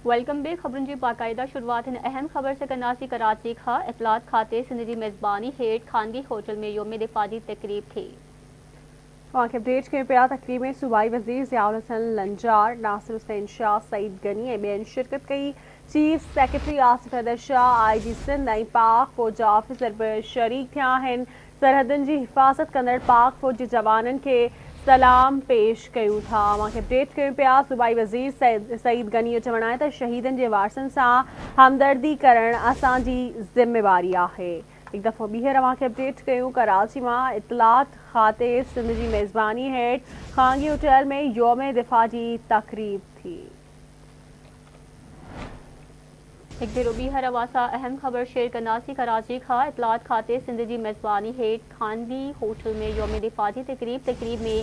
Welcome back. खबरों की बाकायदा शुरुआत इन अहम खबर से करनासी कराची खा इतलात खाते सिंध की मेज़बानी हेठ खानगी होटल में योम दिफा की तकरीब थी। के अपडेट के पिया तकरीब में सूबाई वज़ीर ज़ियाउल हसन लंजार, नासिर हुसैन शाह, सईद गनी ऐं ॿियनि शिरकत कई। Chief secretary Asif Haider Shah, IG Sindh ऐं पाक फ़ौज जा ऑफिसर बि शरीक थिया आहिनि। सरहदुनि जी हिफ़ाज़त कंदड़ पाक फ़ौज जे जवाननि खे सलाम पेश कयूं था। के अपडेट कयूं पिया। सूबाई वज़ीर सईद गनी जो चवणु आहे त शहीदनि जे वारसनि सां हमदर्दी करणु असांजी ज़िम्मेवारी आहे। एक दफ़ो ॿीहर के अपडेट कयूं। कराची में इतलात खाते सिंध की मेज़बानी हेठ खांगी होटल में योम दिफा की तकरीब थी। एक भेरो ॿीहर अवासा अहम खबर शेयर करनासी कराची खा इतलात खाते सिंध की मेज़बानी हेठ खानगी होटल में योम दिफा की तकरीब में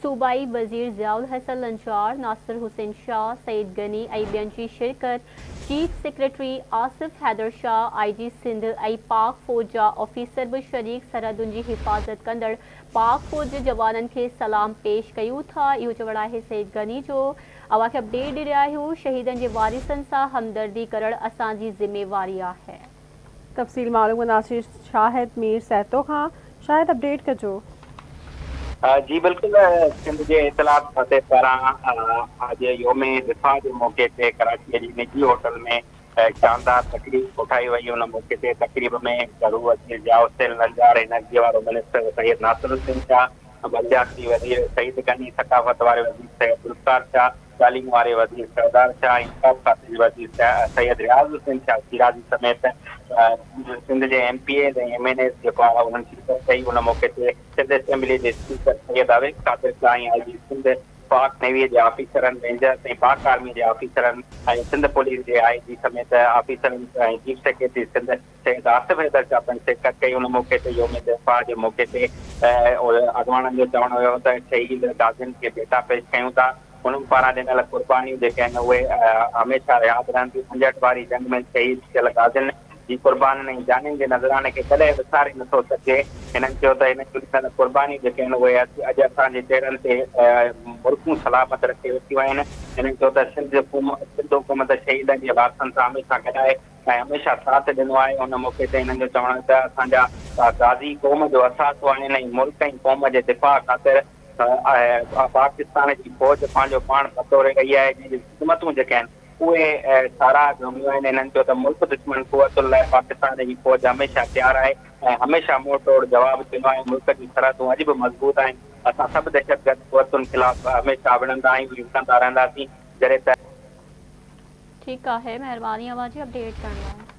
सूबाई वज़ीर ज़ियाउल हसन लंजार, नासिर हुसैन शाह, सईद गनी ऐं ॿियनि जी शिरकत। Chief secretary Asif Haider Shah, IG Sindh ऐं पाक फ़ौज जा ऑफिसर भी शरीक। सरहदुनि जी हिफ़ाज़त कंदड़ पाक फ़ौज जे जवाननि खे सलाम पेश कयूं था। इहो चवणु आहे सईद गनी जो। अव्हां खे अपडेट ॾेई रहिया आहियूं। शहीदनि जे वारिसनि सां हमदर्दी करणु असांजी ज़िम्मेवारी आहे। तफ़सील मालूम कंदासीं शाहिद मीर सैतो खां। शाहिद अपडेट कजो। जी बिल्कुल। सिंध के इतलात खाते पारां आज योम दिफा के मौके ते कराची जी निजी होटल में शानदार तकरीब उठाई वही। उन मौके ते तकरीब में घरू वज़ीर ज़ियाउल हसन लंजार, एनर्जी वारो मिनिस्टर सैयद नासिर हुसैन शाह, बलदियाती वज़ीर सईद गनी, सकाफ़त वारे वज़ीर सैयद गुलज़ार शाह, तालीम वारे वज़ीर सरदार शाह, इंसाफ़ खाते वज़ीर सैयद रियाज़ हुसैन शाह सिराजी समेत सिंध के MPA ऐं MNAs जेको आहे उन्हनि शिरकत कई। उन मौके ते सिंध असेंबली के स्पीकर सैयद आवेद क़ादिर शाह ऐं IG सिंध, पाक नेवी के ऑफिसरनि, रेंजर्स ऐं पाक आर्मी के ऑफिसरनि ऐं सिंध पुलिस के IG समेत ऑफिसरनि ऐं चीफ सेक्रेटरी सिंध सैयद आसिफ हैदर शाह पिणु शिरकत कई। उन मौके ते योम दिफ़ा के मौके ते अॻवाननि जो चवणु हुयो त शहीद गाज़ियुनि खे भेटा पेश कयूं था। उन्हनि पारां ॾिनल कुर्बानियूं जेके आहिनि उहे हमेशह यादि रहंदियूं। 65 वारी जंग में शहीद थियल गाज़ियुनि जी कुर्बानी ऐं जानियुनि जे नज़राने खे कॾहिं विसारे नथो सघिजे। हिननि चयो त हिन जूं ॾिनल कुर्बानियूं जेके आहिनि उहे अॼु असांजे चेहरनि ते मुल्कूं सलामत रखे वेठियूं आहिनि। हिननि चयो त सिंध हुकूमत शहीदनि जे वारसनि सां हमेशह गॾाए ऐं हमेशह साथ ॾिनो आहे। उन मौके ते हिननि जो चवणु आहे त असांजा गाज़ी क़ौम जो असासो आहिनि ऐं मुल्क ऐं क़ौम जे दिफ़ा ख़ातिर पाकिस्तान जी फ़ौज पंहिंजो पाण बतौरे रही आहे। जंहिंजी ख़िदमतूं जेके आहिनि उहे सारा घुमियूं आहिनि। हिननि चयो त मुल्क दुश्मन कुवतुनि लाइ पाकिस्तान जी फ़ौज हमेशह तयारु आहे ऐं हमेशह मुंहुं तोड़ जवाबु ॾिनो आहे। मुल्क जी सरहदूं अॼु बि मज़बूत आहिनि। असां सभु दहशतगर्द कुवतुनि ख़िलाफ़ हमेशह विढ़ंदा आहियूं, लिकंदा रहंदासीं। जॾहिं त ठीक है, मेहरबानी अवां जी अपडेट करण लाइ।